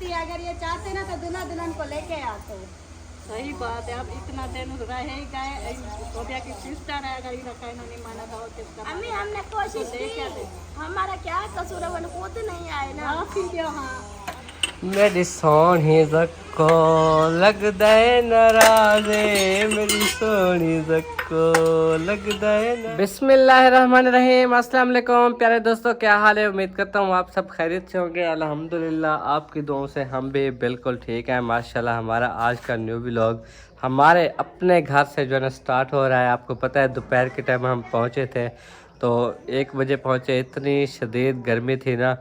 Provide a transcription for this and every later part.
होती है। अगर ये चाहते ना तो दुल्हा दुल्हन को लेके आते। सही बात है। अब इतना दिन रहे गए सोबिया की सिस्टर है, अगर इधर कहना नहीं माना था और किसका अम्मी हमने कोशिश की, हमारा क्या कसूर है, वो खुद नहीं आए ना। हाँ मेरी सोनी जक्को लगदा है नाराज़े, मेरी सोनी जक्को लगदा है। बिस्मिल्लाहिर्रहमानिर्रहीम। अस्सलाम वालेकुम प्यारे दोस्तों, क्या हाल है? उम्मीद करता हूँ आप सब खैरियत से होंगे। अल्हम्दुलिल्लाह आपकी दुआओं से हम भी बिल्कुल ठीक हैं माशाल्लाह। हमारा आज का न्यू व्लॉग हमारे अपने घर से जो है ना स्टार्ट हो रहा है। आपको पता है दोपहर के टाइम हम पहुँचे थे तो 1 बजे पहुँचे। इतनी शदीद गर्मी थी ना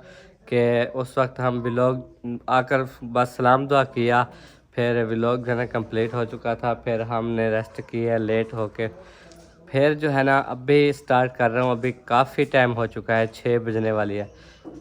कि उस वक्त हम व्लॉग आकर बस सलाम दुआ किया, फिर व्लॉग जो है ना कंप्लीट हो चुका था। फिर हमने रेस्ट किया लेट होके, फिर जो है ना अभी स्टार्ट कर रहा हूँ। अभी काफ़ी टाइम हो चुका है, 6 बजने वाली है।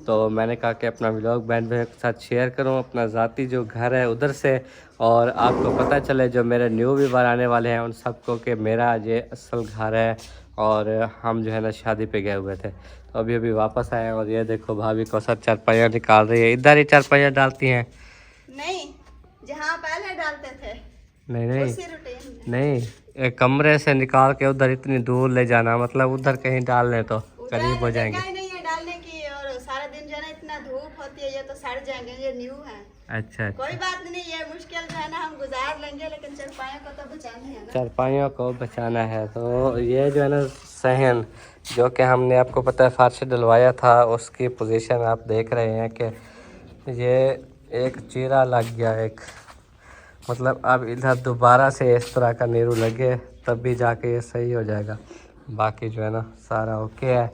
तो मैंने कहा कि अपना व्लॉग बहन बहन के साथ शेयर करूँ, अपना ज़ाती जो घर है उधर से, और आपको पता चले जो मेरे न्यू व्यूवर आने वाले हैं उन सबको कि मेरा ये असल घर है और हम जो है ना शादी पे गए हुए थे। तो अभी अभी वापस आए और ये देखो भाभी को सब चारपाइयाँ निकाल रही है। इधर ही चारपाइयाँ डालती हैं? नहीं, जहाँ पहले डालते थे नहीं उसी रूटीन नहीं, एक कमरे से निकाल के उधर इतनी दूर ले जाना, मतलब उधर कहीं डाल लें तो करीब हो जाएंगे। जगह नहीं है डालने की, और सारा दिन जो है ना इतना धूप होती है, ये तो सड़ जाएंगे। ये न्यू है। अच्छा कोई बात नहीं, ये मुश्किल जो है ना हम गुजार लेंगे, लेकिन चारपाइयों को तो बचाना है ना। चारपाइयों को बचाना है। तो ये जो है ना सहन जो कि हमने आपको पता है फर्श डलवाया था, उसकी पोजीशन आप देख रहे हैं कि ये एक चीरा लग गया एक, मतलब अब इधर दोबारा से इस तरह का नीरू लगे तब भी जाके ये सही हो जाएगा। बाकी जो है ना सारा ओके है।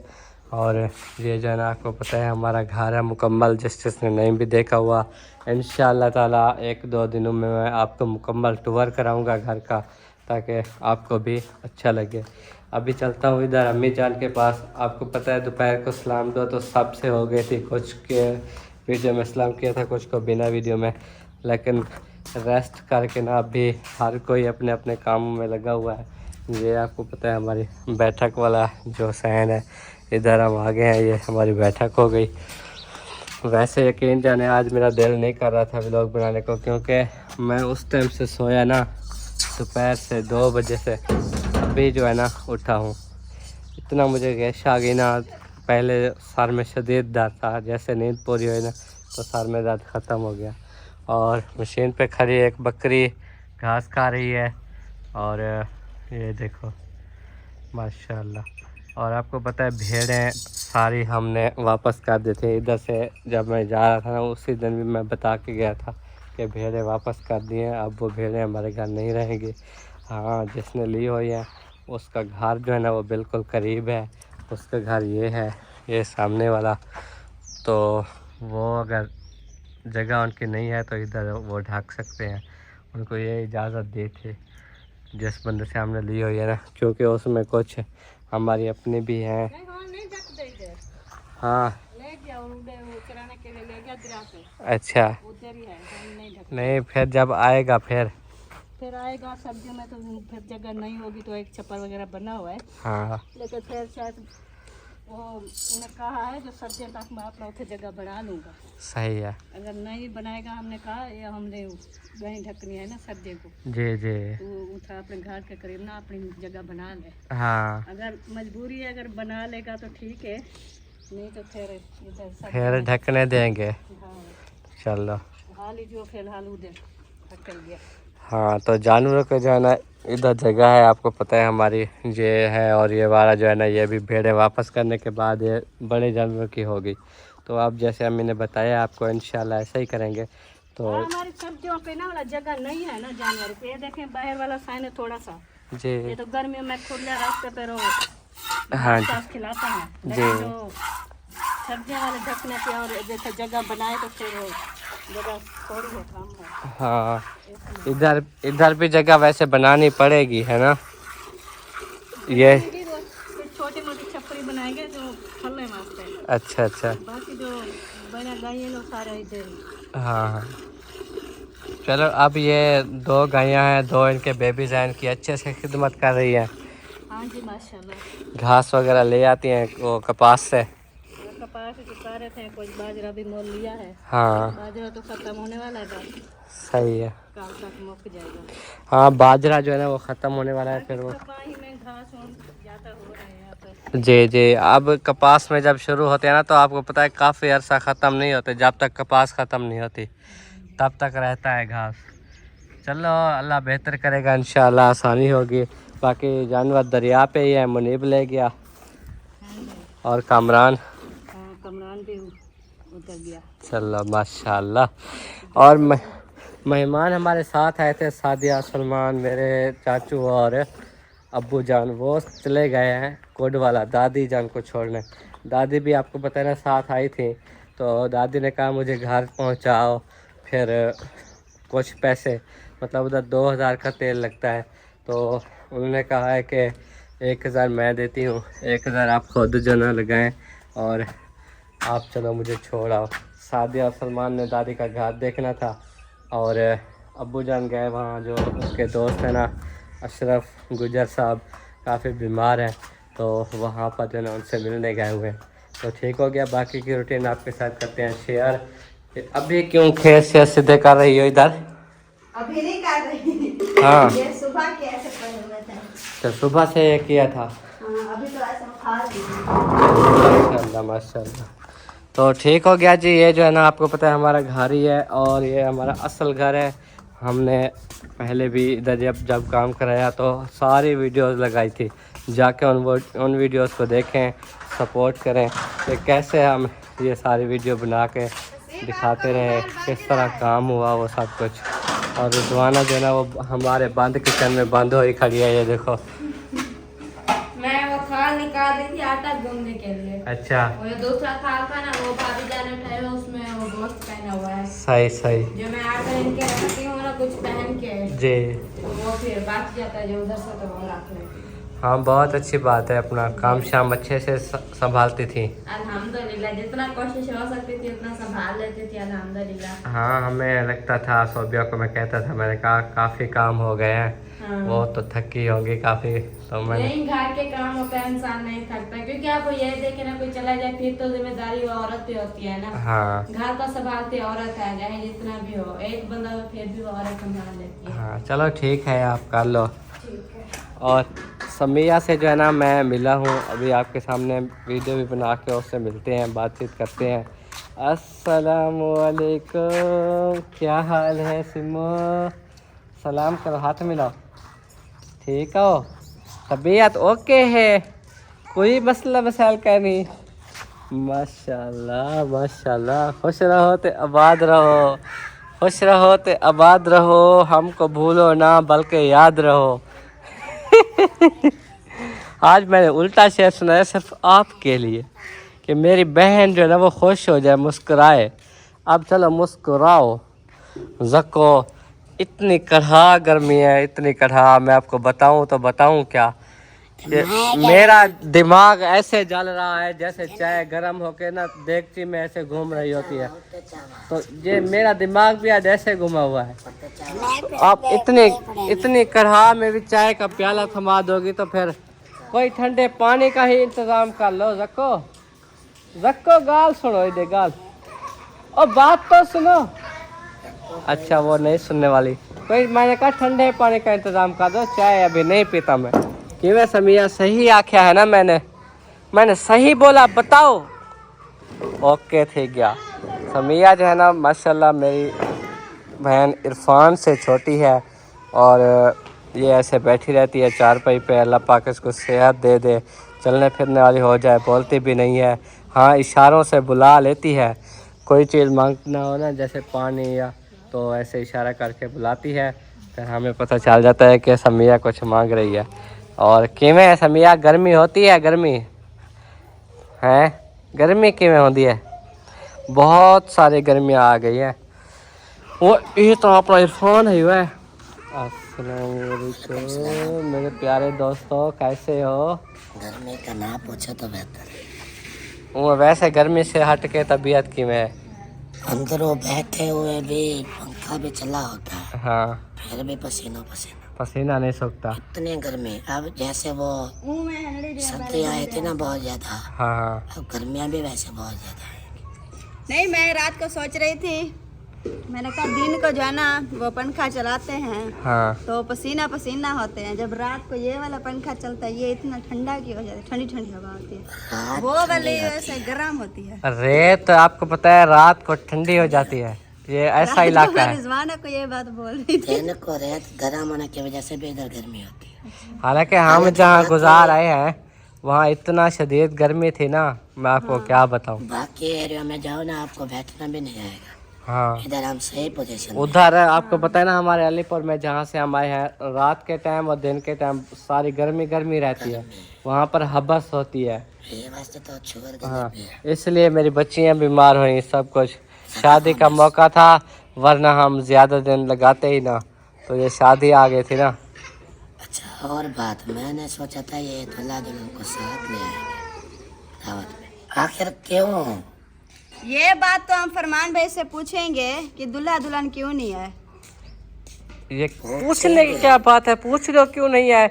और ये जो है ना आपको पता है हमारा घर है मुकम्मल, जिसने नहीं भी देखा हुआ इंशाअल्लाह ताला 1-2 दिनों में मैं आपको मुकम्मल टूर कराऊंगा घर का, ताकि आपको भी अच्छा लगे। अभी चलता हूँ इधर अम्मी जान के पास। आपको पता है दोपहर को सलाम दुआ तो सबसे हो गई थी, कुछ के वीडियो में सलाम किया था, कुछ को बिना वीडियो में, लेकिन रेस्ट करके ना अभी हर कोई अपने अपने कामों में लगा हुआ है। ये आपको पता है हमारी बैठक वाला जो सहन है, इधर हम आ गए हैं, ये हमारी बैठक हो गई। वैसे यकीन जाने आज मेरा दिल नहीं कर रहा था व्लॉग बनाने को, क्योंकि मैं उस टाइम से सोया ना दोपहर से 2 बजे से अभी जो है ना उठा हूँ। इतना मुझे गैश आ गई ना, पहले सर में शदीद दर्द था, जैसे नींद पूरी हुई ना तो सर में दर्द ख़त्म हो गया। और मशीन पे खड़ी एक बकरी घास खा रही है, और ये देखो माशाल्लाह। और आपको पता है भेड़ें सारी हमने वापस कर दी थी। इधर से जब मैं जा रहा था ना उसी दिन भी मैं बता के गया था कि भेड़ें वापस कर दी हैं, अब वो भेड़ें हमारे घर नहीं रहेंगी। हाँ, जिसने ली हुई है उसका घर जो है ना वो बिल्कुल करीब है, उसका घर ये है, ये सामने वाला। तो वो अगर जगह उनकी नहीं है तो इधर वो ढक सकते हैं, उनको ये इजाज़त दी थी जिस बंदे से हमने ली हुई है ना, क्योंकि उसमें कुछ हमारी अपनी भी हैं। हाँ अच्छा, नहीं फिर जब आएगा फिर आएगा सब्जियों में तो फिर जगह नहीं होगी तो एक छप्पर वगैरह बना हुआ है। हाँ लेकिन फिर शायद वो उन्हें कहा है जो सब्जियों तक मैं अपना उसे जगह बना लूँगा। सही है। अगर नहीं बनाएगा, हमने कहा ये हमने कहीं ढकनी है ना सब्जी को, जी जी, तो उठा अपने घर के करीब ना अपनी जगह बना ले। हाँ अगर मजबूरी है, अगर बना लेगा तो ठीक है, नहीं तो फिर इधर फिर ढकने देंगे। हाँ चलो हाल ही जो फिलहाल उधर ढकल गया। हाँ, तो जानवरों को जो है ना इधर जगह है, आपको पता है हमारी ये है, और ये वाला जो है ना ये भी भेड़ें वापस करने के बाद ये बड़े जानवरों की होगी। तो अब जैसे अम्मी ने बताया आपको इंशाल्लाह ऐसा ही करेंगे। तो हमारी सब्जियों पे ना वाला जगह नहीं है ना जानवर पे। ये देखें बाहर वाला साइन है थोड़ा सा, जी ये तो गर्मियों में खुले रास्ते पे रहो हाँ घास खिलाता है, जी लेकिन जो सब्जियों वाले ढकने पे और जैसे जगह बनाए तो फिर जगह थोड़ी है, कम है। हाँ, इधर इधर भी जगह वैसे बनानी पड़ेगी है ना। ये छोटी मोटी छपरी बनाएंगे जो फलने वास्ते। अच्छा अच्छा, बाकी जो बना गाय लोग सारे इधर। हाँ हाँ, चलो। अब ये 2 गायें हैं, 2 इनके बेबीज हैं, इनकी अच्छे से खिदमत कर रही हैं। हाँ जी माशाल्लाह। घास वगैरह ले आती हैं वो कपास से। कपास कपास चुका रहे थे, कुछ बाजरा भी मोल लिया है। हाँ बाजरा तो खत्म होने वाला है, बस सही है। कल तक मुक जाएगा। हाँ बाजरा जो है ना वो ख़त्म होने वाला है फिर वो। कपाही में घास ज़्यादा हो रहे हैं यहाँ पे। जी जी, अब कपास में जब शुरू होते हैं ना तो आपको पता है काफ़ी अरसा ख़त्म नहीं होते, जब तक कपास ख़त्म नहीं होती तब तक रहता है घास। चलो अल्लाह बेहतर करेगा, इंशाल्लाह आसानी होगी। बाकी जानवर दरिया पे ही है, मुनीब ले गया और कामरान। हाँ कमरान भी उतर गया। चलो माशाल्लाह। और मेहमान हमारे साथ आए थे, सादिया, सलमान, मेरे चाचू और अब्बू जान, वो चले गए हैं कोडवाला दादी जान को छोड़ने। दादी भी आपको पता है ना साथ आई थी, तो दादी ने कहा मुझे घर पहुंचाओ, फिर कुछ पैसे मतलब उधर 2000 का तेल लगता है, तो उन्होंने कहा है कि 1000 मैं देती हूँ, 1000 आप खुद जो ना लगाएं और आप चलो मुझे छोड़ आओ। सादिया और सलमान ने दादी का घर देखना था और अब्बू जान गए वहाँ, जो उसके दोस्त हैं ना अशरफ गुजर साहब काफ़ी बीमार हैं, तो वहाँ पर जो है ना उनसे मिलने गए हुए हैं। तो ठीक हो गया, बाकी की रूटीन आपके साथ करते हैं शेयर। अभी क्यों खेत से सीधे कर रही हो इधर? अभी नहीं कर रही। हाँ ये सुबह के ऐसे पड़े हुए थे। तो सुबह से ये किया था। हाँ, अभी तो ऐसा खा रही माशाल्लाह माशाल्लाह। तो ठीक हो गया जी। ये जो है ना आपको पता है हमारा घर ही है और ये हमारा असल घर है। हमने पहले भी इधर जब काम कराया तो सारी वीडियोस लगाई थी, जाके उन वीडियोस को देखें, सपोर्ट करें कि कैसे हम ये सारी वीडियो बना के दिखाते रहे, किस तरह काम हुआ वो सब कुछ। और रिजवाना जो है ना वो हमारे बंद किचन में बंद हो ही खड़ी है, ये देखो। मैं वो थाल निकाल रही थी आटा गूंदने के लिए। अच्छा वो जो दूसरा थाल था ना वो भाभी जान उठाए, उसमें वो गोश्त पहना हुआ है। सही सही जो मैं आटा इनके रखती हूँ ना कुछ पहन के, जी। तो वो फिर बच जाता है जो उधर से, तो वो रख लेती। हाँ बहुत अच्छी बात है, अपना काम शाम अच्छे से संभालती थी। अल्हम्दुलिल्लाह जितना कोशिश हो सकती थी उतना संभाल लेती थी अल्हम्दुलिल्लाह। हाँ हमें लगता था, सोबिया को मैं कहता था, मैंने कहा काफ़ी काम हो गए हैं। हाँ। वो तो थकी होंगी काफ़ी, तो मैंने नहीं घर के काम होता है इंसान नहीं थकता, क्योंकि आप ये देखे ना कोई चला जाए फिर तो जिम्मेदारी वो औरत पे होती है ना। हाँ घर का संभालती औरत है, चाहे जितना भी हो, एक बंदा तो फिर भी वो औरत संभाल लेती है। हाँ चलो ठीक है, आप कर लो। ठीक है। और समिया से जो है ना मैं मिला हूँ, अभी आपके सामने वीडियो भी बना के उससे मिलते हैं, बातचीत करते हैं। अस्सलामुअलैकुम, क्या हाल है सिमो? सलाम करो, हाथ मिलाओ। ठीक हो? तबीयत ओके है? कोई मसला मसाइल का नहीं? माशाल्लाह माशाल्लाह। खुश रहो ते आबाद रहो, खुश रहो ते आबाद रहो, हमको भूलो ना बल्कि याद रहो। आज मैंने उल्टा शेर सुनाया सिर्फ आपके लिए कि मेरी बहन जो है ना वो खुश हो जाए, मुस्कुराए। अब चलो मुस्कुराओ ज़को। इतनी कड़ा गर्मी है, इतनी कड़ा, मैं आपको बताऊं तो बताऊं क्या कि मेरा दिमाग ऐसे जल रहा है जैसे चाय गर्म होके ना देगची में ऐसे घूम रही होती है। तो ये मेरा दिमाग भी आज ऐसे घुमा हुआ है। आप इतनी कढ़ा में भी चाय का प्याला थमा दोगी तो फिर कोई ठंडे पानी का ही इंतजाम कर लो। जक्को जक्को गाल सुनो, इधर गाल, और बात तो सुनो। अच्छा वो नहीं सुनने वाली, कोई मैंने कहा ठंडे पानी का इंतजाम कर दो, चाय अभी नहीं पीता मैं। कि मैं समिया सही आख्या है ना, मैंने सही बोला, बताओ। ओके ठीक गया। समिया जो है ना माशाल्लाह मेरी बहन इरफान से छोटी है और ये ऐसे बैठी रहती है चारपाई पे। अल्लाह पाक इसको सेहत दे दे, चलने फिरने वाली हो जाए। बोलती भी नहीं है, हाँ इशारों से बुला लेती है। कोई चीज़ मांगना हो ना जैसे पानी या, तो ऐसे इशारा करके बुलाती है, फिर हमें पता चल जाता है कि समिया कुछ मांग रही है। और किमें समिया गर्मी होती है? गर्मी है, गर्मी किमें होती है? बहुत सारी गर्मियाँ आ गई हैं। वो ये तो अपना इरफान है वह। अस्सलाम वालेकुम मेरे प्यारे दोस्तों, कैसे हो? गर्मी का ना पूछो तो बेहतर है। वो वैसे गर्मी से हट के तबीयत की में अंदर वो बैठे हुए भी पंखा भी चला होता है, हाँ फिर भी पसीना पसीना। पसीना नहीं सूखता। इतनी गर्मी, अब जैसे वो मुंह में हंडी जो है सर्दी आई थी ना बहुत ज्यादा, हाँ अब गर्मियाँ भी वैसे बहुत ज्यादा है। नहीं, मैं रात को सोच रही थी, मैंने कहा दिन को जो है ना वो पंखा चलाते हैं हाँ। तो पसीना पसीना होते हैं, जब रात को ये वाला पंखा चलता है ये इतना ठंडा क्यों हो जाता है, ठंडी ठंडी हवा होती है, रात वो वाली वैसे गर्म होती है। रेत आपको पता है रात को ठंडी हो जाती है, ये ऐसा इलाका है। रिजवाना को ये बात बोल रही थी। दिन को रेत गर्म होने की वजह से भी इधर गर्मी होती है। हालांकि हम जहाँ गुजार आए हैं वहाँ इतना शदीद गर्मी थी ना, मैं आपको क्या बताऊँ। बाकी एरिया में जाओ ना आपको बैठना भी नहीं आएगा। हाँ, इधर हम सही पोजीशन में। उधर आपको पता है ना हमारे अलीपुर में जहाँ से हम आए हैं, रात के टाइम और दिन के टाइम सारी गर्मी गर्मी रहती है, वहाँ पर हबस होती है। ये वास्ते तो शुगर हाँ, गर्मी है। इसलिए मेरी बच्चियाँ बीमार हुई, सब कुछ। शादी का मौका था, वरना हम ज़्यादा दिन लगाते ही ना, तो ये शादी आ गई थी ना। अच्छा, और बात, मैंने सोचा था ये दूल्हा दुल्हन को साथ ले आएंगे दावत में, आखिर क्यों? ये बात तो हम फरमान भाई से पूछेंगे कि दूल्हा दुल्हन क्यों नहीं है। ये पूछने की क्या बात है, पूछ लो क्यों नहीं है,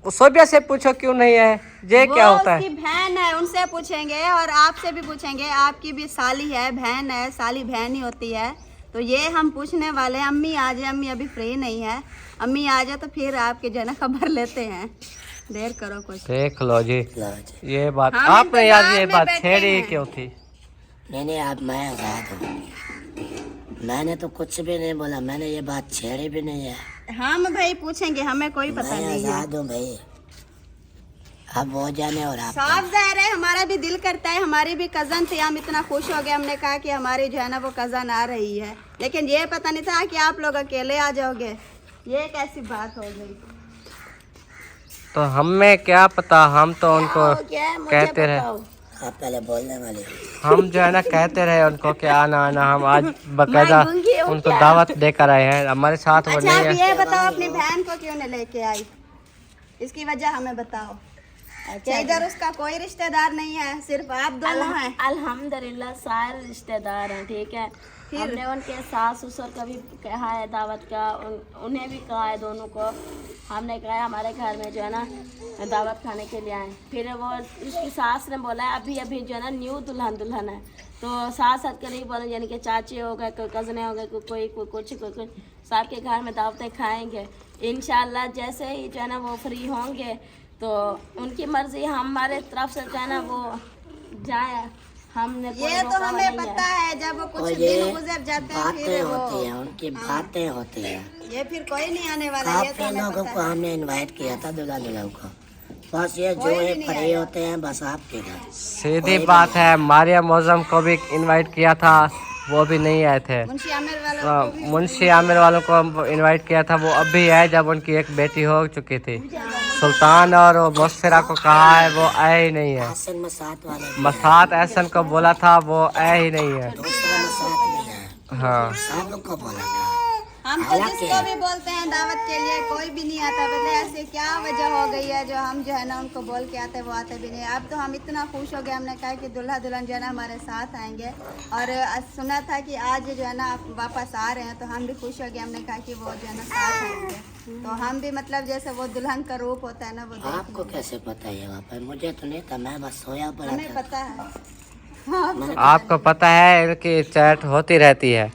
सोबिया से पूछो क्यों नहीं है, ये क्या होता है। उसकी बहन है, उनसे पूछेंगे और आपसे भी पूछेंगे, आपकी भी साली है, बहन है, साली बहन ही होती है, तो ये हम पूछने वाले हैं। अम्मी आ जाए, अम्मी अभी फ्री नहीं है, अम्मी आ जाए तो फिर आपके जो है ना खबर लेते हैं, देर करो कुछ। देख लो जी, लो जी। ये बात हम आपने यार ये इंतजार में बात बैठे छेड़ी हैं। क्यों थी। नहीं, अब मैं आज़ाद हूँ, मैंने तो कुछ भी नहीं बोला, मैंने ये बात छेड़ी भी नहीं है। हम भाई पूछेंगे, हमें कोई पता मैं नहीं है। आज़ाद हूँ भाई, अब वो जाने और आप। साफ जाहिर है हमारा भी दिल करता है, हमारी भी कज़न थी, हम इतना खुश हो गए, हमने कहा कि हमारी जो है ना वो कज़न आ रही है, लेकिन ये पता नहीं था कि आप लोग अकेले आ जाओगे, ये कैसी बात हो गई। तो हमें क्या पता, हम तो उनको क्या है, मुझे कहते रहे, बताओ। आप पहले बोलने वाले। हम जो है ना कहते रहे उनको कि आना आना, हम आज बकायदा मैं गूंगी हूँ उनको क्या? दावत देकर आए हैं, हमारे साथ वो अच्छा, नहीं आप है। ये बताओ अपनी बहन को क्यों नहीं लेके आई, इसकी वजह हमें बताओ। अच्छा, इधर उसका कोई रिश्तेदार नहीं है, सिर्फ आप दोनों हैं। अल्हम्दुलिल्लाह सारे रिश्तेदार हैं, ठीक है। हमने उनके सास ससुर का भी कहा है दावत का, उन्हें भी कहा है दोनों को, हमने कहा है हमारे घर में जो है ना दावत खाने के लिए आए। फिर वो उसकी सास ने बोला है अभी अभी जो है ना न्यू दुल्हन है, तो सास हद कर नहीं बोला, यानी कि चाचे हो गए, कोई कज़ने हो गए, कोई कुछ सबके घर में दावतें खाएंगे इंशाल्लाह। जैसे ही जो है ना वो फ्री होंगे तो उनकी मर्जी, हमारे तरफ से जो है ना वो जाए, हमने कोई ये तो रोका हमें नहीं पता है, जब वो कुछ और ये दिन गुजर जाते हैं बातें फिर वो होती हैं, उनकी बातें होती हैं। ये फिर कोई नहीं आने वाला, ये तो काफी हमें लोगों पता को है। हमने इनवाइट किया था दूल्हा दुल्हन को, बस ये जो कोई भी है नहीं फ्री आया। होते हैं बस आपके घर। सीधी बात है, मारिया मौजम को भी इनवाइट किया था, वो भी नहीं आए थे। मुंशी आमिर वाला को भी मुंशी आमिर वालों को इनवाइट किया था, वो अभी आए जब उनकी एक बेटी हो चुकी थी। सुल्तान और मुस्फिरा को कहा है, वो आए ही नहीं है। हसन मसात वाले मसात एहसन को बोला था, वो आए ही नहीं है। दूसरा मसात भी है, हाँ, सब लोग को बोला था। हम तो जिसको भी बोलते हैं दावत के लिए कोई भी नहीं आता, पता है ऐसे क्या वजह हो गई है जो हम जो है ना उनको बोल के आते वो आते भी नहीं। अब तो हम इतना खुश हो गए, हमने कहा कि दूल्हा दुल्हन जो है ना हमारे साथ आएंगे, और सुना था कि आज जो है ना आप वापस आ रहे हैं, तो हम भी खुश हो गए, हमने कहा कि वो जो है ना साथ आएंगे, तो हम भी मतलब जैसे वो दुल्हन का रूप होता है ना वो देख आपको कैसे पता है वहाँ पर? मुझे तो नहीं था, मैं बस सोया पड़ा हमें था। पता है। आपको पता है इनकी चैट होती रहती है,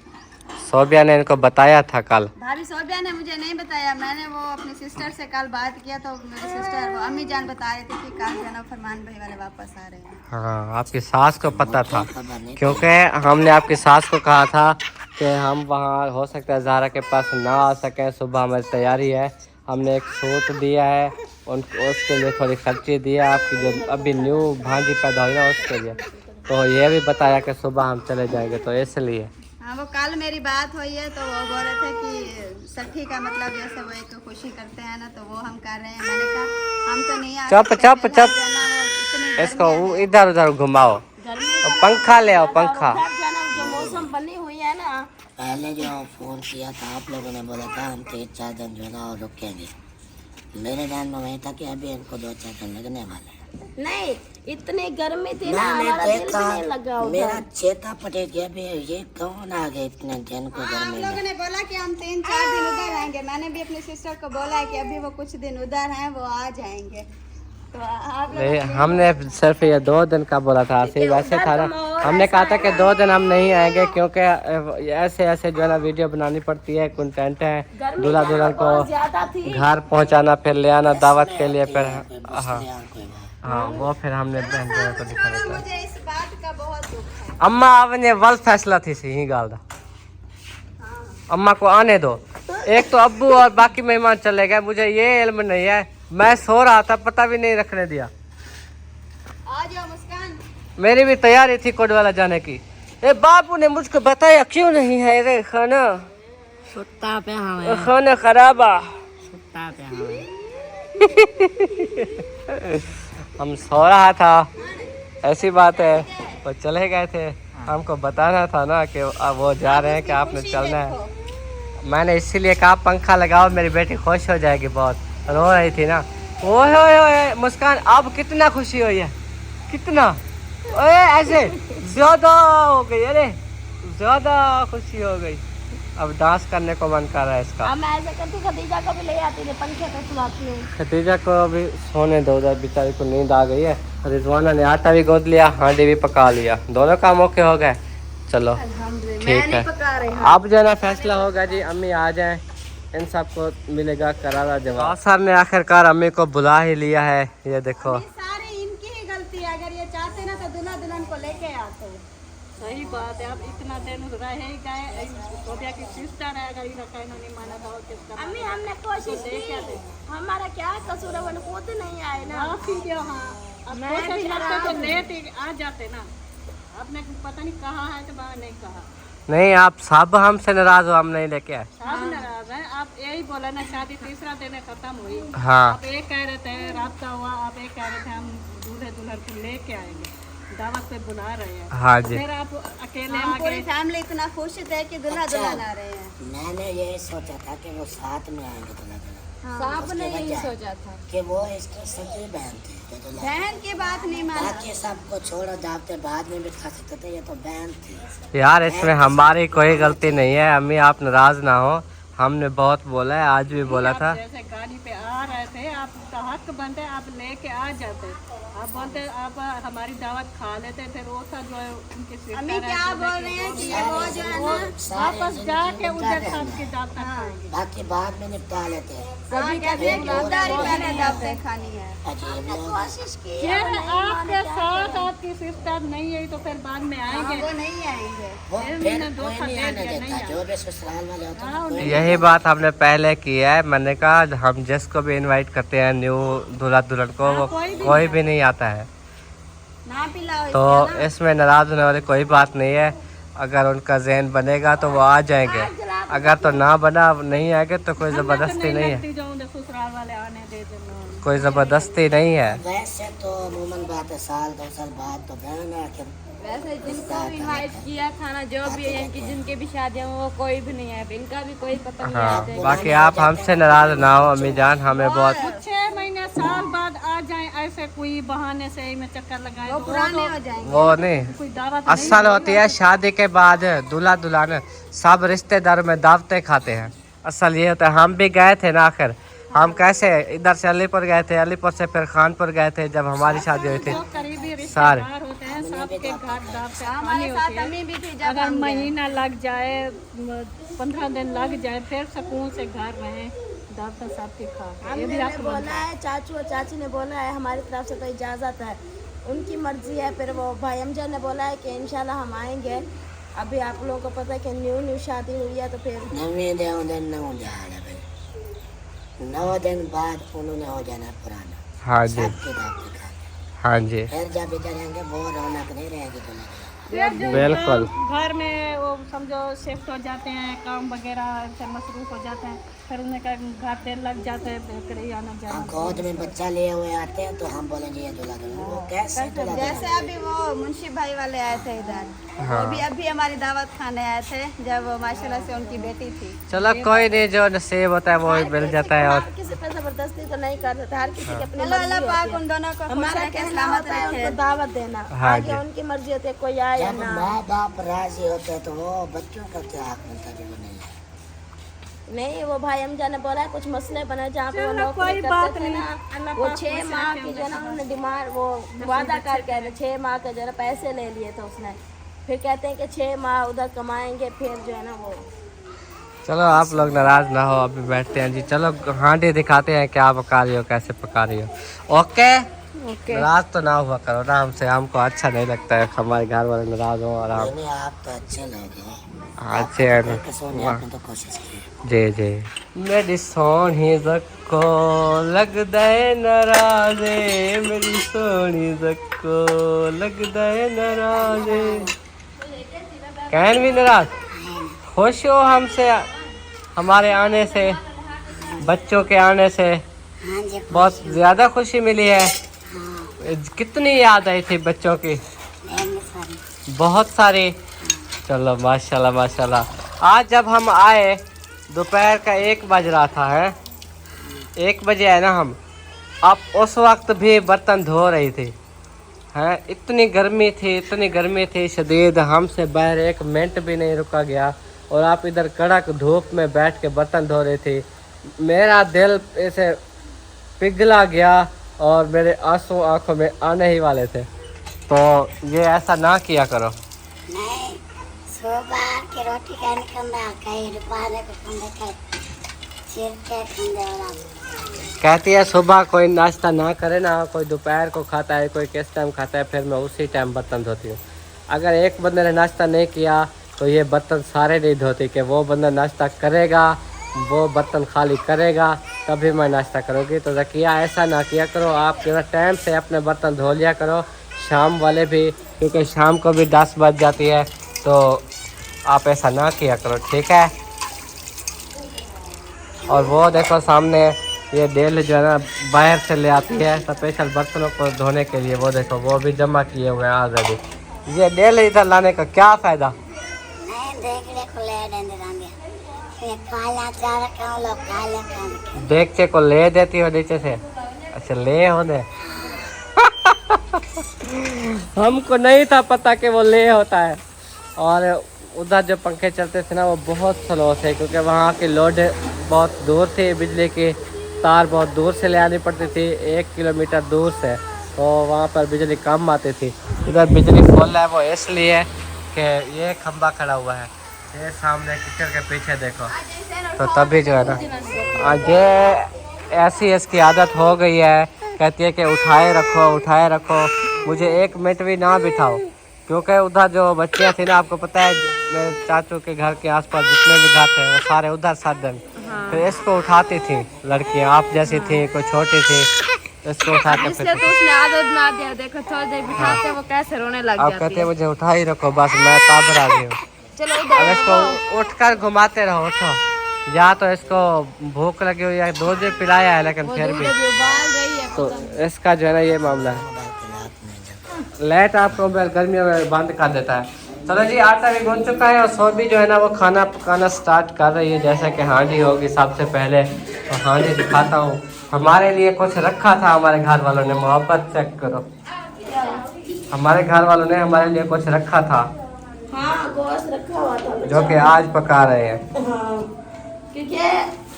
सोबिया ने इनको बताया था कल। भाभी सोबिया ने मुझे नहीं बताया, मैंने वो अपनी सिस्टर से कल बात किया तो मेरी सिस्टर वो अम्मी जान बता रही थी कि कल जो है ना फरमान भाई वाले वापस आ रहे हैं। हाँ, आपकी सास को पता था, खबर नहीं। क्योंकि हमने आपकी सास को कहा था कि हम वहाँ हो सकता है ज़ारा के पास ना आ सकें, सुबह हमारी तैयारी है, हमने एक सूट दिया है उनको, उसके लिए थोड़ी खर्ची दिया, आपकी जो अभी न्यू भांजी पैदा हुई ना उसके लिए, तो ये भी बताया कि सुबह हम चले जाएंगे, तो इसलिए। हाँ, वो कल मेरी बात हुई है तो वो बोल रहे थे कि सठी का मतलब जैसे वो एक खुशी करते हैं ना, तो वो हम कर रहे हैं। मैंने कहा हम तो नहीं आ चुप सकते, चुप जो चुप, है ना वो इतनी इसको गर्मी है। इधर उधर घुमाओ, और पंखा ले आओ, पंखा। जो मौसम बनी हुई है ना, पहले जो फोन किया था आप लोगों ने बोला था हम 3-4 दिन जो है ना और रुकेंगे, मेरे ध्यान में वही था कि अभी इनको 2-4 दिन लगने वाले हैं। नहीं इतनी गर्मी थी ना, मैंने हमारा दिल भी नहीं लगा देखा उधर। मेरा चेता पटे गया भी ये कौन आ गए इतने दिन को हम गर्मी लोगों में। ने बोला कि हम 3-4 दिन उधर आएंगे। मैंने भी अपनी सिस्टर को बोला है कि अभी वो कुछ दिन उधर हैं, वो आ जाएंगे। तो आप नहीं, हमने सिर्फ ये 2 दिन का बोला था। फिर वैसे था ना, हमने कहा था कि 2 दिन हम नहीं आएंगे क्योंकि ऐसे ऐसे जो है ना वीडियो बनानी पड़ती है, कंटेंट है, दूल्हा दुल्हन को ज्यादा थी। घर पहुंचाना, फिर ले आना दावत के लिए, फिर हाँ कोई बात हाँ वो फिर हमने बहन को दिखा देता है। मुझे इस बात का बहुत दुख है। अम्मा आपने वल फैसला थी सही गाल दा, अम्मा को आने दो। एक तो अब्बू और बाकी मेहमान चले गए, मुझे ये इल्म नहीं है, मैं सो रहा था, पता भी नहीं रखने दिया। आ जाओ मुस्कान। मेरी भी तैयारी थी कोडवाला जाने की। ए बाबू ने मुझको बताया क्यों नहीं है रे खाना, सुत्ता पे हमें खाना खराबा। सुत्ता पे हमें हम सो रहा था, ऐसी बात है, वो चले गए थे। हमको बताना था ना कि अब वो जा रहे हैं कि आपने चलना है। मैंने इसीलिए कहा पंखा लगाओ, मेरी बेटी खुश हो जाएगी, बहुत रो रही थी ना। ओए मुस्कान, अब कितना खुशी हुई है, कितना ओए ऐसे ज्यादा हो गई, अरे ज्यादा खुशी हो गई। अब डांस करने को मन कर रहा है इसका। हम ऐसे करती खदीजा को भी ले आती थी, पंखे पे सुलाती हूँ। खदीजा को अभी सोने दो, उधर बेचारी को नींद आ गई है। रिजवाना ने आटा भी गोद लिया, हांडी भी पका लिया, दोनों काम ओके हो गए। चलो ठीक है, अब जो है ना फैसला होगा जी, अम्मी आ जाएं, इन सबको मिलेगा करारा जवाब। सर ने आखिरकार अम्मी को बुला ही लिया है, ये देखो। ये सारी इनकी ही गलती है। अगर ये चाहते ना तो दूल्हा दुल्हन को लेके आते। सही बात है। अब इतना दिन रहे गए, सोफिया की सिस्टर है, अगर इन्होंने माना था किसका अम्मी हमने कोशिश की, हमारा क्या कसूर है, वो खुद नहीं आए ना। अब कोशिश करते तो लेट आ जाते ना। आपने पता नहीं कहा है तो बाहर नहीं कहा। नहीं, आप सब हमसे नाराज हो, हम नहीं लेके आए। सब नाराज है। आप यही बोला ना, शादी तीसरा दिन खत्म हुई। हाँ आप एक कह रहे थे रात का हुआ, आप एक कह रहे थे हम दूल्हे दुल्हन को लेके आएंगे, दावत पे बुला रहे हैं। हाँ जी, फिर आप अकेले हम आ पूरी गए। फैमिली इतना खुश थे कि दूल्हा दुल्हन आ रहे हैं। मैंने ये सोचा था कि वो साथ में आएंगे दूल्हा दुल्हन, सांप ने यही सोचा था कि वो इसके सगी बहन थे जो दूल्हा। बहन की बात नहीं माना। बाकी सबको छोड़ो, दावते बाद में भी खा सकते थे, ये तो बहन थी। यार इसमें हमारी कोई गलती नहीं है। अम्मी आप नाराज ना हो, हमने बहुत बोला है, आज भी बोला आप था। जैसे गाड़ी पे आ रहे थे, आपका हक बनते, आप लेके आ जाते। आप बोलते आप हमारी दावत खा लेते, फिर वो सा जो है उनकी सिस्टर अम्मी है, क्या बोल रहे हैं कि ये वो जो है ना, वापस जाके उधर सबकी दावत खाएंगे। बाकी बाद में निपटा लेते हैं। हाँ, कहते हैं कि उधारी पहले दावतें खानी है। अजीब लोग। कोशिश की फिर आपके साथ आपकी सिस्टर नहीं आई तो फिर बाद में हाँ, आएंगे। वो नहीं आएंगे। वो फिर फिर मैंने कोई धोखा नहीं दे आने दिया, देता, नहीं जो भी ससुराल वाले होते हैं कोई यही बात हमने पहले की है। मैंने कहा हम जिसको भी इनवाइट करते हैं न्यू दूल्हा दुल्हन को, वो कोई भी नहीं आता है। ना पिलाओ तो इसमें नाराज होने वाली कोई बात नहीं है। अगर उनका जहन बनेगा तो वो आ जाएंगे, अगर तो ना बना नहीं आएंगे तो कोई ज़बरदस्ती नहीं है, ससुराल वाले आने दे देना। कोई ज़बरदस्ती नहीं है। वैसे तो अमूमन बात है, साल 2 साल बाद तो बहन है कि वैसे जिनको भी इनवाइट किया था ना, जो भी है इनकी जिनके भी शादियां वो कोई भी नहीं है, इनका भी कोई पता नहीं हाँ, है। बाकी आप हमसे नाराज ना हो अम्मी जान, हमें बहुत 6 महीने साल बाद आ जाए, ऐसे कोई बहाने से ही में चक्कर लगाए वो तो पुराने हो जाएंगे। वो नहीं, कोई दावत असल होती है शादी के बाद दूल्हा दुल्हन सब रिश्तेदार में दावतें खाते हैं। असल ये होता है। हम भी गए थे ना, आखिर हम कैसे इधर से अलीपुर गए थे, अलीपुर से फिर खानपुर गए थे जब हमारी शादी हुई थी। करीबी सारे रिश्तेदार होते हैं, सबके घर दावत हमारे खानी साथ होती है। अम्मी भी थी जब अगर हम गए। महीना लग जाए, 15 दिन लग जाए, फिर सुकून से घर रहें, दावत सबकी खा के। ये भी हमने हक बनता बोला है, चाचू और चाची ने बोला है, हमारी तरफ से तो इजाज़त है, उनकी मर्जी है। फिर वो भाई अमजद ने बोला है कि इंशाल्लाह हम आएंगे। अभी आप लोगों को पता है कि न्यू शादी हुई है, तो फिर 9 दिन बाद उन्होंने हो जाना पुराना। हाँ जी, सबकी दावत खा के। हाँ जी। फिर जब इधर आएंगे वो रौनक नहीं रहेगी दूल्हे की। बिल्कुल। घर में वो समझो शिफ्ट हो जाते हैं, काम वगैरह से मसरूफ हो जाते हैं, फिर उन्हें का घर देर लग जाते हैं, बेकरी आना हम जाना। गोद में बच्चा लिए हुए आते हैं तो हम बोलेंगे ये दूल्हा दुल्हन, वो कैसे दूल्हा जैसे दुल्हन? अभी वो मुंशी भाई वाले आए थे इधर, हाँ। वो भी अभी हमारी दावत खाने आए थे जब माशाल्लाह से उनकी बेटी थी। चलो कोई नहीं, जो नसीब होता है वो ही मिल जाता है। और किसी पे जबरदस्ती तो नहीं कर सकते, हर किसी की अपनी अल्लाह मर्जी अल्लाह होती पाक है। उन दोनों को खुश हमारा रखे, कहना सलामत होता है उनको रखे। दावत देना, हाँ आगे जी। उनकी मर्जी होती है, कोई आए या जब ना। माँ बाप राजी होते हैं तो वो बच्चों का क्या हक बनता है जो वो नहीं है? नहीं, वो भाई हमजा ने बोला है कुछ मसले बने जहाँ पे वो चलो, नौकरी कोई बात करते थे नहीं। ना, अल्लाह वो पाक 6 खुश माह रखे की जो है ना उन्हें। उन्होंने डिमांड वो वादा करके 6 माह के जो है ना पैसे ले लिए थे उसने, फिर कहते हैं कि 6 माह उधर कमाएंगे, फिर जो है ना वो। चलो आप लोग नाराज ना हो, अभी बैठते हैं जी। चलो हांडी दिखाते हैं क्या पका रही हो, कैसे पका रही हो। ओके नाराज तो ना हुआ करो ना हमसे, हमको अच्छा नहीं लगता है हमारे घर वाले नाराज हो। और आप नहीं, आप तो अच्छे लोग हैं, अच्छे हैं करके सोने आपने तो कोशिश की। जी जी। मेरी सोनी जक्को लग दे नाराजे, मेरी सोनी जक्को लग दे नाराजे। कहन भी नाराज, खुश हो हमसे, हमारे आने से, बच्चों के आने से? हाँ जी, बहुत ज़्यादा खुशी मिली है। कितनी याद आई थी बच्चों की? बहुत सारी। चलो माशाल्लाह माशाल्लाह। आज जब हम आए दोपहर का 1 बज रहा था, है 1 बजे है ना हम, अब उस वक्त भी बर्तन धो रही थी, हैं इतनी गर्मी थी शदीद, हमसे बाहर 1 मिनट भी नहीं रुका गया और आप इधर कड़क धूप में बैठ के बर्तन धो रही थी। मेरा दिल ऐसे पिघला गया और मेरे आंसू आंखों में आने ही वाले थे। तो ये ऐसा ना किया करो। नहीं, सुबह की रोटी का नहीं खाना, कहीं दोपहर को खाना, कहीं सिर के खाने वाला। कहती है सुबह कोई नाश्ता ना करे ना, कोई दोपहर को खाता है, कोई किस टाइम खाता है, फिर मैं उसी टाइम बर्तन धोती हूँ। अगर एक बंदे ने नाश्ता नहीं किया तो ये बर्तन सारे नहीं धोती, कि वो बंदा नाश्ता करेगा, वो बर्तन खाली करेगा तभी मैं नाश्ता करूँगी। तो ज़किया ऐसा ना किया करो, आप जरा टाइम से अपने बर्तन धो लिया करो, शाम वाले भी, क्योंकि शाम को भी 10 बज जाती है, तो आप ऐसा ना किया करो, ठीक है। और वो देखो सामने ये डेल जो है ना बाहर से ले आती है स्पेशल बर्तनों को धोने के लिए, वो देखो वो भी जमा किए हुए हैं ऑलरेडी। ये डेल इधर लाने का क्या फ़ायदा? नहीं, देखने को ले देंगे दांगे, ये काला चारा खाओ लो, काला खाओ। देखचे को ले देती हो नीचे से? अच्छा ले होने हमको नहीं था पता कि वो ले होता है। और उधर जो पंखे चलते थे ना वो बहुत स्लो थे, क्योंकि वहाँ की लोड बहुत दूर थी, बिजली की तार बहुत दूर से ले आनी पड़ती थी, 1 किलोमीटर दूर से, तो वहाँ पर बिजली कम आती थी। इधर बिजली फुल है, वो इसलिए कि ये खंबा खड़ा हुआ है, ये सामने किचन के पीछे देखो, तो तभी जो है ना आज ये ऐसी इसकी आदत हो गई है, कहती है कि उठाए रखो, मुझे 1 मिनट भी ना बिठाओ, क्योंकि उधर जो बच्चियाँ थी ना, आपको पता है मेरे चाचू के घर के आसपास जितने भी घर थे वो सारे उधर साधन, फिर इसको उठाती थी लड़कियाँ, आप जैसी थी, कोई छोटी थी, इसको उठाते फिर। तो उसने आदत ना दिया, देखो थोड़ी देर बिठाते वो कैसे रोने लग आप जाती कहते है। हैं मुझे उठा ही रखो, बस मैं ताबर आ गई हूँ। चलो अब इसको उठकर घुमाते रहो, उठो, या तो इसको भूख लगी हुई है, दूध भी पिलाया है लेकिन फिर भी, उबाल रही है। तो इसका जो है ना ये मामला है। लाइट आपको गर्मियों में बंद कर देता है। चलो जी, आटा भी गूंद चुका है और सोबी जो है ना वो खाना पकाना स्टार्ट कर रही है। जैसे कि हांडी होगी सबसे पहले, तो हांडी दिखाता हूँ। हमारे लिए कुछ रखा था हमारे घर वालों ने, मोहब्बत चेक करो, हमारे घर वालों ने हमारे लिए कुछ रखा था, हाँ गोश्त रखा हुआ था, जो कि आज पका रहे हैं। हाँ, क्योंकि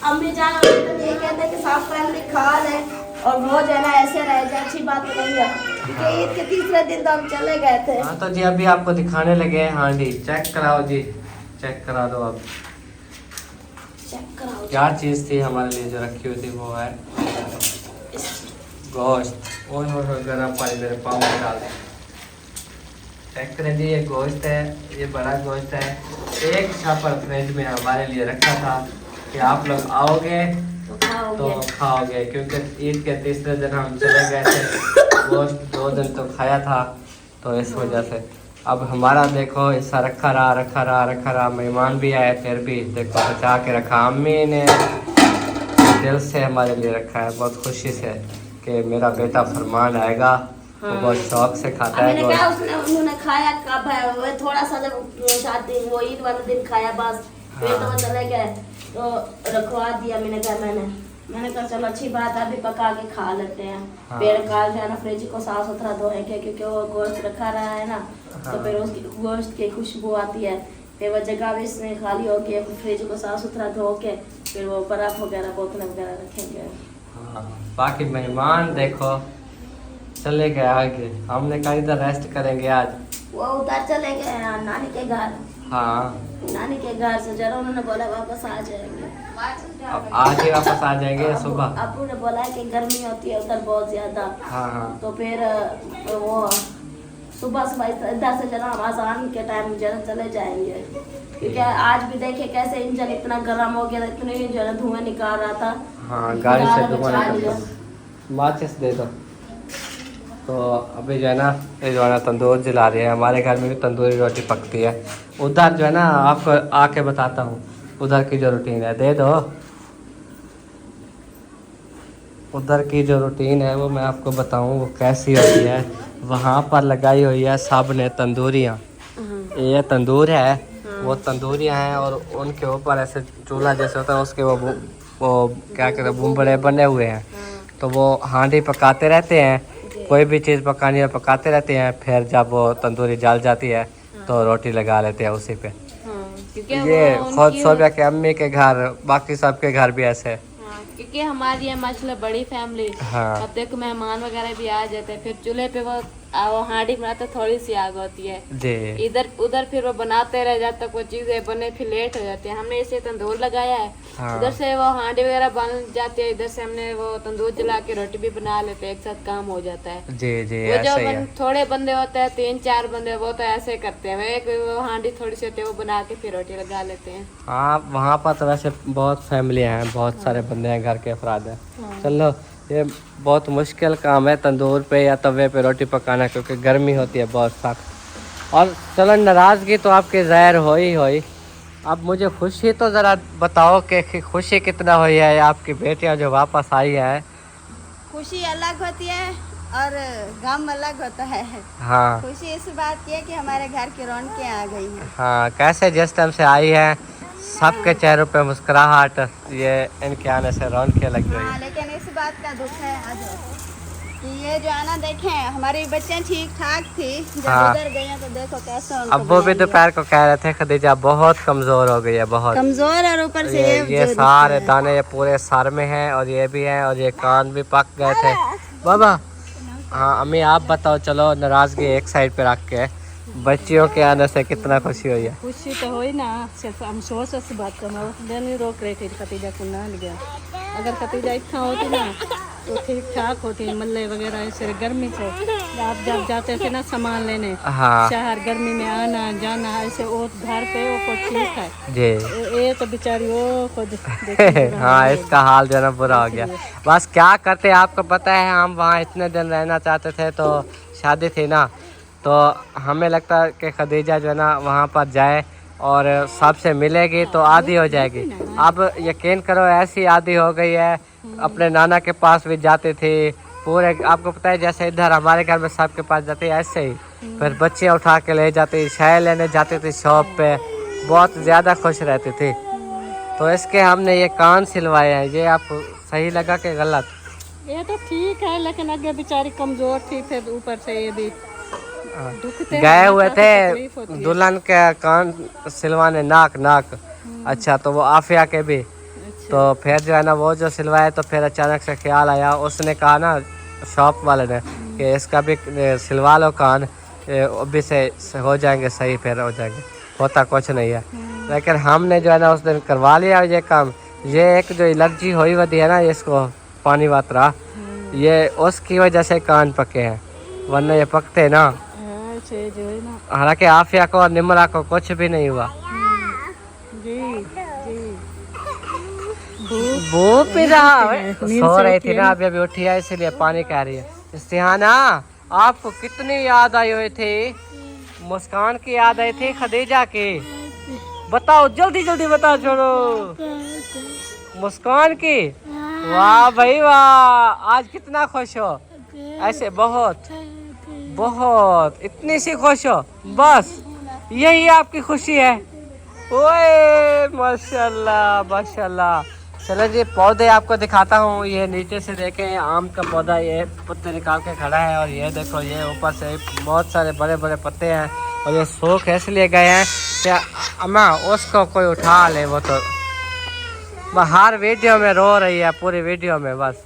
अम्मी जान तो ये कहते हैं कि साफ फैमिली खा ले और वो जो है ना ऐसे रह जाए, अच्छी बात नहीं है, क्योंकि ईद के तीसरे दिन तो हम चले गए थे। हाँ तो जी अभी आपको दिखाने लगे हैं हांडी, चेक कराओ जी, चेक करा दो अब। चेक कराओ क्या चीज़ थी हमारे लिए जो रखी हुई थी, वो है गोश्त। ओह गर्म पानी मेरे पाँव में डाल दें। चेक करें जी, ये गोश्त है, ये बड़ा गोश्त है, एक छापर फ्रिज में हमारे लिए रखा था कि आप लोग आओगे तो खाओगे, क्योंकि ईद के तीसरे दिन हम चले गए थे, गोश्त 2 दिन तो खाया था, तो इस वजह से। अब हमारा देखो ऐसा रखा रहा मेहमान भी आए फिर भी देखो बचा के रखा। अम्मी ने दिल से हमारे लिए रखा है, बहुत खुशी से कि मेरा बेटा फरमान आएगा। वो बहुत शौक से खाता है। मैंने कहा उन्होंने खाया कब है, वो थोड़ा सा जब शादी वो ईद वाले दिन खाया बस, फिर तो वो चले गए तो रखवा दिया। मैंने कहा चलो अच्छी बात है, अभी पका के खा लेते हैं। फिर कल जो है ना फ्रिज को साफ सुथरा धोएंगे क्योंकि वो गोश्त रखा रहा है ना, तो फिर उसकी गोश्त की खुशबू आती है। फिर वो जगह भी इसमें खाली होके फ्रिज को साफ सुथरा धो के फिर वो बर्फ वगैरह बोतलें वगैरह रखेंगे। बाकी मेहमान देखो चले गए आगे, हमने कहा इधर रेस्ट करेंगे आज। वो उधर चले गए नानी के घर। हाँ नानी के घर से जरा उन्होंने बोला वापस आ जाएंगे। अब आज ही वापस आ जाएंगे सुबह। अबू ने बोला है कि गर्मी होती है उधर बहुत ज्यादा। हाँ तो फिर वो सुबह इधर से जरा अजान के टाइम जरा चले जाएंगे, क्योंकि आज भी देखे कैसे इंजन इतना गर्म हो गया, इतने जो है धुआं निकाल रहा था। हाँ गाड़ी से धुआं माचिस दे दो। तो अभी जो है ना ये जो है ना तंदूर जला रही है। हमारे घर में भी तंदूरी रोटी पकती है। उधर जो है ना आपको आके बताता हूँ उधर की जो रूटीन है, दे दो। उधर की जो रूटीन है वो मैं आपको बताऊँ वो कैसी होती है। वहाँ पर लगाई हुई है सब ने तंदूरियाँ। ये तंदूर है, वो तंदूरियाँ हैं और उनके ऊपर ऐसे चूल्हा जैसे होता है उसके वो क्या कहते हैं बुम्बड़े बने हुए हैं। तो वो हांडी पकाते रहते हैं, कोई भी चीज़ पकानी है पकाते रहते हैं। फिर जब वो तंदूरी जल जाती है तो रोटी लगा लेते हैं उसी पे। ये खुद सोबिया के अम्मी के घर, बाकी सबके घर भी ऐसे है। क्योंकि हमारी है माशाल्लाह बड़ी फैमिली। हाँ। अब देखो मेहमान वगैरह भी आ जाते हैं, फिर चूल्हे पे वो हांडी बनाते थोड़ी सी आग होती है जी। इधर उधर, फिर वो बनाते रह जब तक वो चीजें बने फिर लेट हो जाती है। हमने इसे तंदूर लगाया है। हाँ। उधर से वो हांडी वगैरह बन जाती है, इधर से हमने वो तंदूर जला के रोटी भी बना लेते हैं, एक साथ काम हो जाता है। जी जी वो जो ऐसा ही है। थोड़े बंदे होते हैं 3-4 बंदे, वो तो ऐसे करते हैं, एक वो हांडी थोड़ी सी होती है वो बना के फिर रोटी लगा लेते हैं। हाँ वहाँ पर तो वैसे बहुत फैमिलियाँ हैं, बहुत सारे बंदे हैं, घर के अफराद हैं। चलो ये बहुत मुश्किल काम है तंदूर पे या तवे पे रोटी पकाना, क्योंकि गर्मी होती है बहुत सख्त। और चलो नाराज़गी तो आपकी ज़ाहिर हो ही। अब मुझे खुशी तो ज़रा बताओ कि खुशी कितना हुई है आपकी बेटियाँ जो वापस आई है। खुशी अलग होती है और गम अलग होता है। हाँ खुशी इस बात की है कि हमारे घर की रौनकें आ गई हैं। हाँ कैसे जिस टाइम से आई है सबके चेहरों पे मुस्कुराहट, ये इनके आने से रौनकें लग गई। हाँ लेकिन इस बात का दुख है आज कि ये जो है ना देखें हमारी बच्चियाँ ठीक ठाक थी, जब हाँ। उधर गई हैं तो देखो कैसे उनको अब वो भी बुला लिया। दोपहर को कह रहे थे खदीजा बहुत कमज़ोर हो गई है, बहुत कमजोर और ऊपर से ये जो सारे दाने ये पूरे सर में हैं और ये भी हैं और ये कान भी पक गए थे बाबा। हाँ अम्मी आप बताओ, चलो नाराज़गी एक साइड पे रख के बच्चियों के आने से कितना खुशी हुई है। खुशी तो हुई ना, सिर्फ हम सोच से बात करना नहीं रोक रहे थे खतीजा को ना लिया। अगर खतीजा इतना होती ना तो ठीक ठाक होती, मल्ले वगैरह ऐसे गर्मी से आप जब जाते थे ना सामान लेने हाँ शहर, गर्मी में आना जाना ऐसे वो घर पे वो कुछ ठीक है। जी ये तो बेचारी वो खुद हाँ इसका हाल जो है ना बुरा हो गया। बस क्या करते आपको पता है, हम वहाँ इतने दिन रहना चाहते थे तो शादी थी ना, तो हमें लगता है कि खदीजा जो है ना वहाँ पर जाए और सबसे मिलेगी तो आदी हो जाएगी। अब यकीन करो ऐसी आदी हो गई है, अपने नाना के पास भी जाती थी पूरे, आपको पता है जैसे इधर हमारे घर में सबके पास जाती है ऐसे ही। फिर बच्चियाँ उठा के ले जाती, शय लेने जाती थी शॉप पे, बहुत ज़्यादा खुश रहती थी। तो इसके हमने ये कान सिलवाए हैं, ये आपको सही लगा कि गलत? ये तो ठीक है, लेकिन आगे बेचारी कमजोर थी, फिर ऊपर से ये भी गए हुए थे दुल्हन के कान सिलवाने, नाक। अच्छा तो वो आफिया के भी, तो फिर जो है ना वो जो सिलवाए तो फिर अचानक से ख्याल आया, उसने कहा ना शॉप वाले ने कि इसका भी सिलवा लो कान, अभी से हो जाएंगे सही, फिर हो जाएंगे, होता कुछ नहीं है। लेकिन हमने जो है ना उस दिन करवा लिया ये काम। ये एक जो एलर्जी हुई होती है ना इसको पानी वात्रा, ये उसकी वजह से कान पके हैं, वरना ये पकते ना। हालांकि आफिया को और निमरा को कुछ भी नहीं हुआ। वो पी रहा सो रही थी ना, अभी उठी है इसलिए पानी कह रही है। इस्तिहाना आपको कितनी याद आई हुई थी मुस्कान की याद आई थी खदीजा की? बताओ जल्दी जल्दी बताओ, छोड़ो। मुस्कान की? वाह भाई वाह, आज कितना खुश हो? ऐसे बहुत बहुत इतनी सी खुश हो? बस यही आपकी खुशी है? ओए माशाल्लाह माशाल्लाह। चलो जी पौधे आपको दिखाता हूँ। ये नीचे से देखें आम का पौधा, ये पत्ते निकाल के खड़ा है, और ये देखो ये ऊपर से बहुत सारे बड़े बड़े पत्ते हैं, और ये सूख इसलिए गए हैं कि अम्मा उसको कोई उठा ले। वो तो हर वीडियो में रो रही है, पूरी वीडियो में। बस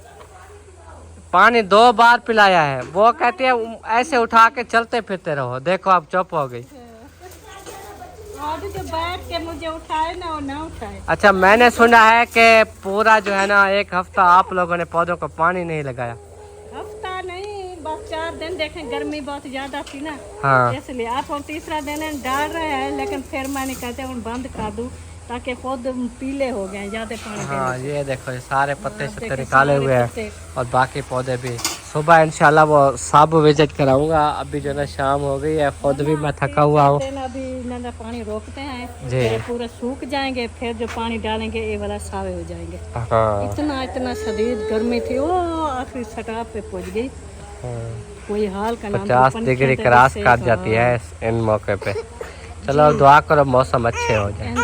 पानी 2 बार पिलाया है, वो कहती है ऐसे उठा के चलते फिरते रहो। देखो आप चुप हो गई। और जो बैठ के मुझे उठाए ना, वो ना उठाए। अच्छा मैंने सुना है कि पूरा जो है ना 1 हफ्ता आप लोगों ने पौधों को पानी नहीं लगाया। हफ्ता नहीं, बस 4 दिन। देखें गर्मी बहुत ज्यादा थी ना, हाँ इसलिए आप हम तीसरा दिन डाल रहे हैं, लेकिन फिर मैंने कहते हैं बंद कर दूं ताकि पौधे पीले हो गए ज्यादा पानी हाँ। देने से। ये देखो ये सारे पत्ते हाँ, शत्ते देखो निकाले सारे हुए पत्ते। हैं, और बाकी पौधे भी सुबह इंशाल्लाह वो सब विजिट कराऊंगा। अभी जो ना शाम हो गई है, खुद भी मैं थका हुआ हूँ। अभी नंदा पानी रोकते हैं, जी। फिर पूरा सूख जाएंगे, फिर जो पानी डालेंगे ये वाला सावे हो जाएंगे। हाँ इतना शदीद गर्मी थी, वो आखिरी सटाप पे पहुंच गई। कोई हाल का नाम 50 डिग्री क्रॉस कर जाती है इन मौके पे। चलो दुआ करो मौसम अच्छे हो जाए।